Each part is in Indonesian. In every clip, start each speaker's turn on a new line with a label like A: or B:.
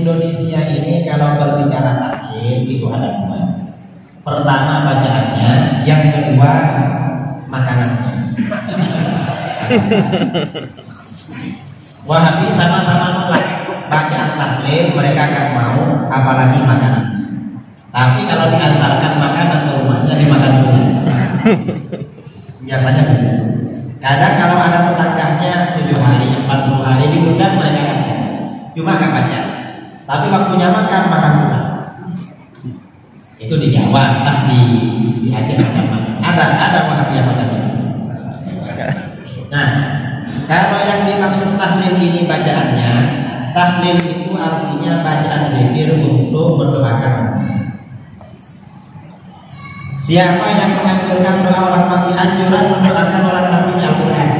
A: Indonesia ini kalau berbicara tahlil itu ada dua. Pertama bacaannya, yang kedua makanannya. Wahabi sama-sama nolak bacaan tahlil, mereka gak mau, apalagi makanan. Tapi kalau diantarkan makanan ke rumahnya dimakan dulu. Biasanya begitu. Kadang kalau ada tetangganya 7 hari, 40 hari diundang mereka kan. Cuma gak baca. Tapi waktunya makan dulu. Itu di Jawa, entah di Aceh macam-macam. Ada Wahabi yang macam itu. Nah, kalau yang dimaksud tahlil ini bacaannya, tahlil itu artinya bacaan zikir untuk mendoakan. Siapa yang menganjurkan doa orang mati, anjuran mendoakan orang mati di Al-Quran.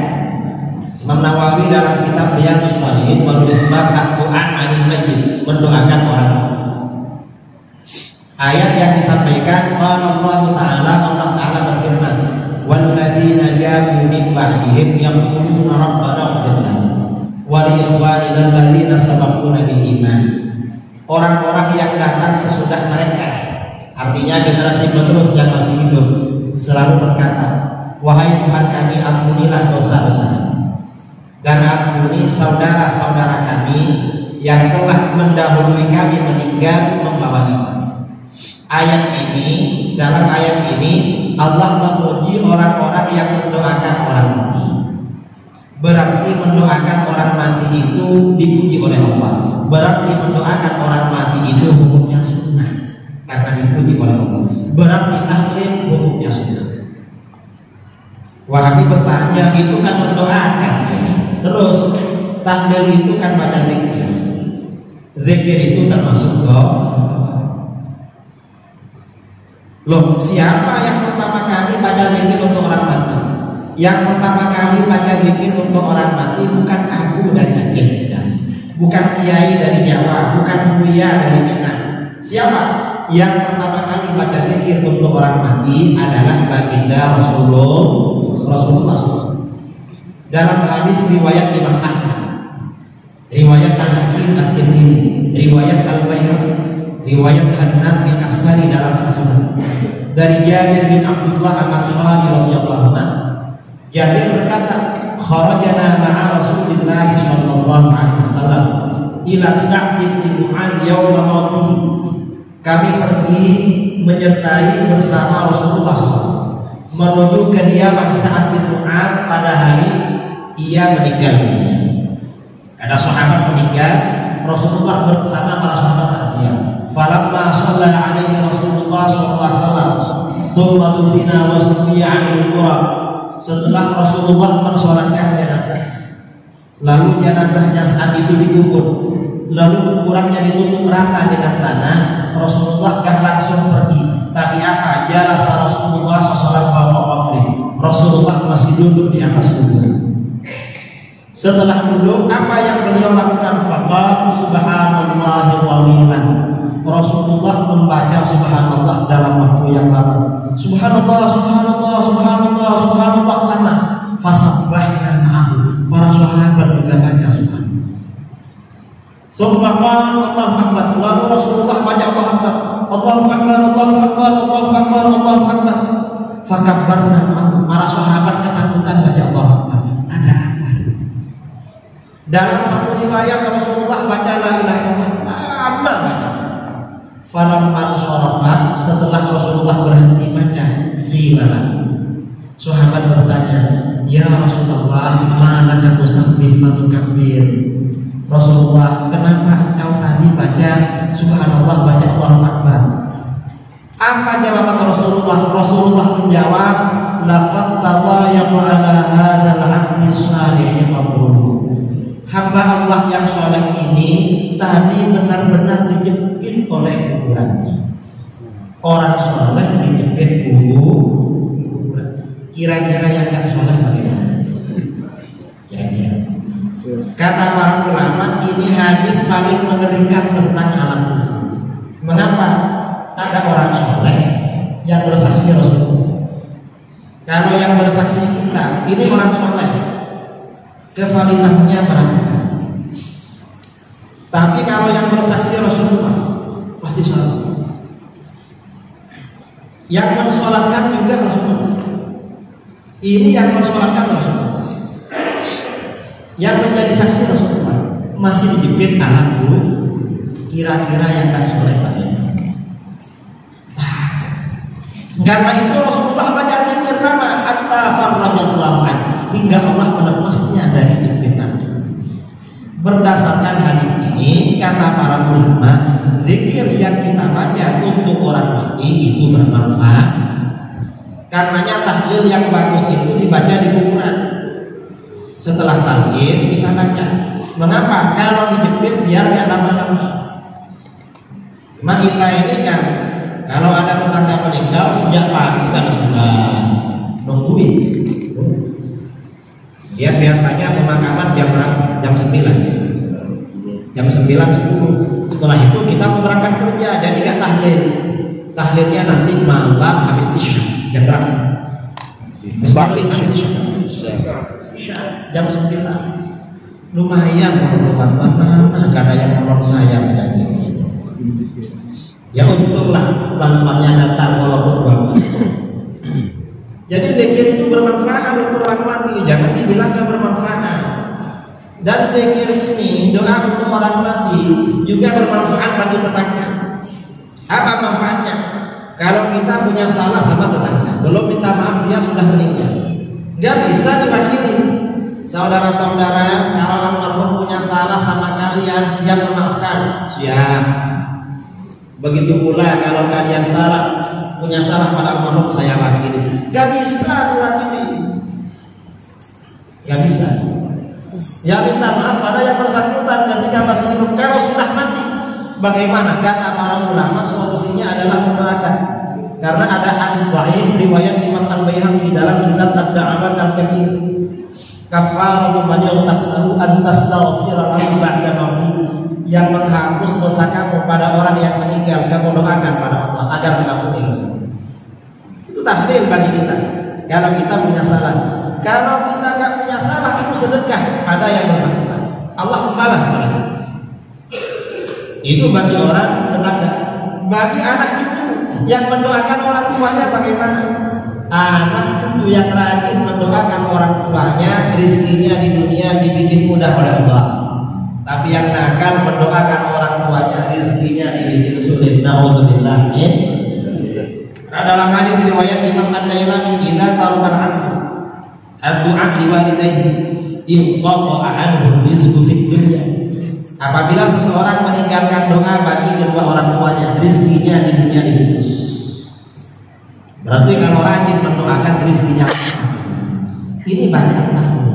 A: Imam Nawawi dalam kitab Riyadhus Shalihin menulis bab doa anil mayyit, mendoakan orang mati. Ayat yang disampaikan Allah Ta'ala berfirman, walladzina ja'u min ba'dihim yaquluna rabbana ighfir lana wa li ikhwanina alladzina sabaquna bil iman. Orang-orang yang datang sesudah mereka, artinya generasi penerus yang masih hidup, selalu berkata, wahai Tuhan kami, ampunilah dosa-dosa dan ampuni saudara-saudara kami yang telah mendahului kami meninggal membawa iman. Dalam ayat ini Allah memuji orang-orang yang mendoakan orang mati. Berarti mendoakan orang mati itu dipuji oleh Allah. Berarti mendoakan orang mati itu hukumnya sunnah karena dipuji oleh Allah. Berarti tahlil hukumnya sunnah. Wahabi bertanya, itu kan mendoakan. Terus tahlil itu kan baca zikir. Zikir itu termasuk doa. Loh, siapa yang pertama kali baca zikir untuk orang mati? Yang pertama kali baca zikir untuk orang mati bukan aku dari Aceh, bukan kiai dari Jawa, bukan buya dari Minang. Siapa? Yang pertama kali baca zikir untuk orang mati adalah baginda Rasulullah. Dalam hadis riwayat Imam Ahmad, riwayat Al-Hakim At-Tirmidzi, riwayat Al-Baihaqi, riwayat Hannad bin As-Sari dalam As-Sunan, dari Jabir bin Abdullah Al-Ansari radhiyallahu anhu. Jabir berkata, kharajana ma'a Rasulillah sallallahu alaihi wasallam ila Sa'd bin Mu'adz yaum mautihi. Kami pergi menyertai bersama Rasulullah SAW menuju kediaman Sa'd bin Mu'adz pada hari ia meninggal dunia. Ada sahabat meninggal, Rasulullah bersama para sahabat takziah. Falamma shalla alaihi Rasulullah sallallahu alaihi wasallam, thumma dufina wa subiya alaihi qura. Setelah Rasulullah mensolatkan jenazah, lalu jenazahnya saat itu dikubur, lalu kuburannya ditutup rata dengan tanah, Rasulullah kan langsung pergi. Tapi apa? Jalasa Rasulullah sallallahu alaihi wasallam. Rasulullah masih duduk di atas kubur. Setelah duduk, apa yang beliau lakukan? Faqala subhanallahi waliman. Rasulullah membaca subhanallah dalam waktu yang lama. Subhanallah, subhanallah, subhanallah, subhanallah lama. Fasabbahna ma'ahu. Para sahabat juga baca subhanallah. Subhanallah, Allahu akbar. Lalu Rasulullah baca Allahu akbar. Allahu akbar, Allahu akbar, Allahu akbar, Allahu akbar. Fakabbarna ma'ahu. Para sahabat ketakutan baca Allahu akbar. Ada apa? Dalam satu riwayat Rasulullah baca la ilaha illallah. Lama baca. Falamman syarafat, setelah Rasulullah berhenti baca, qila, sahabat bertanya, ya Rasulullah, ma laka tusabbih fa tukabbir. Rasulullah, kenapa engkau tadi baca subhanallah, baca Allahu akbar? Apa jawaban Rasulullah? Rasulullah menjawab, laqad tadayyaqa ala hadzal 'abdi shalih qabrun. Hamba Allah yang soleh ini tadi benar-benar dijepit oleh kuburannya. Orang soleh dijepit kuburan. Kira-kira yang gak soleh bagaimana? Kira-kira. Kata para ulama, ini hadis paling mengerikan tentang alam kubur. Mengapa? Ada orang soleh yang bersaksi Rasulullah. Kalau yang bersaksi kita, ini orang soleh, kevalitannya berapa? Tapi kalau yang bersaksi Rasulullah pasti sholat. Yang mensolatkan juga Rasulullah. Ini yang mensolatkan Rasulullah. Yang menjadi saksi Rasulullah masih dijepit anak dulu. Kira-kira yang tak soleh bagaimana? Karena itu Rasulullah banyak zikir nama hatta farrajallahu an, hingga Allah melepasnya dari jepitan. Berdasarkan hadis ini kata para ulama, zikir yang kita baca untuk orang mati itu bermanfaat. Karenanya tahlil yang bagus itu dibaca di kuburan. Setelah tahlil kita baca. Mengapa? Kalau dijepit biar gak lama-lama. Cuma kita ini kan kalau ada tetangga meninggal sejak pagi kan sudah nungguin. Dia biasanya pemakaman jam berapa? Jam 9. Jam 9.10. Setelah itu kita mau berangkat kerja, jadi gak tahlil. Tahlilnya nanti malam habis isya. Jam berapa? Jam 9. Lumayan bantuan gak ada yang nolong saya menjadi. Ya untunglah bantuannya datang walaupun bantuan. Jadi zikir itu bermanfaat untuk orang mati, jangan dibilang gak bermanfaat. Dan zikir ini, doa untuk orang mati juga bermanfaat bagi tetangga. Apa manfaatnya? Kalau kita punya salah sama tetangga, belum minta maaf dia sudah meninggal, gak bisa diwakili. Saudara-saudara, kalau almarhum punya salah sama kalian, siap memaafkan? Siap. Begitu pula kalau kalian punya salah pada almarhum, saya wakili. Gak bisa diwakili. Gak bisa. Ya minta maaf pada yang bersangkutan ketika masih hidup. Kalau sudah mati, bagaimana? Kata para ulama, solusinya adalah mendoakan. Karena ada hadis dhaif riwayat Imam Al-Baihaqi di dalam kitab Ad-Da'awat Al-Kabir. Kafaratu man yaqtahu an tastaghfira lahu ba'da mauti, yang menghapus dosa kamu pada orang yang meninggal, kamu doakan pada Allah agar mengampuni dosa. Itu tahlil bagi kita. Kalau kita punya salah, kalau kita nggak punya salah, itu sedekah pada yang bersangkutan. Allah membalas pada kita. Itu bagi orang tetangga. Bagi anak cucu yang mendoakan orang tuanya bagaimana? Anak cucu yang rajin mendoakan orang tuanya, rezekinya di dunia dibikin mudah oleh Allah. Tapi yang nakal mendoakan orang tuanya, rezekinya dibikin sulit. Nauzubillah. Nah, dalam hadis riwayat Imam Ad-Dailami, "Idza tarkan ad-du'a li walidayhi inqata'a anhu rizqu fid dunya." Apabila seseorang meninggalkan doa bagi kedua orang tuanya, rezekinya di dunia diputus. Berarti kalau rajin mendoakan rezekinya. Ini banyak tahlil.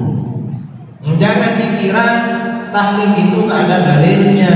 A: Jangan dikira tahlil itu tak ada dalilnya.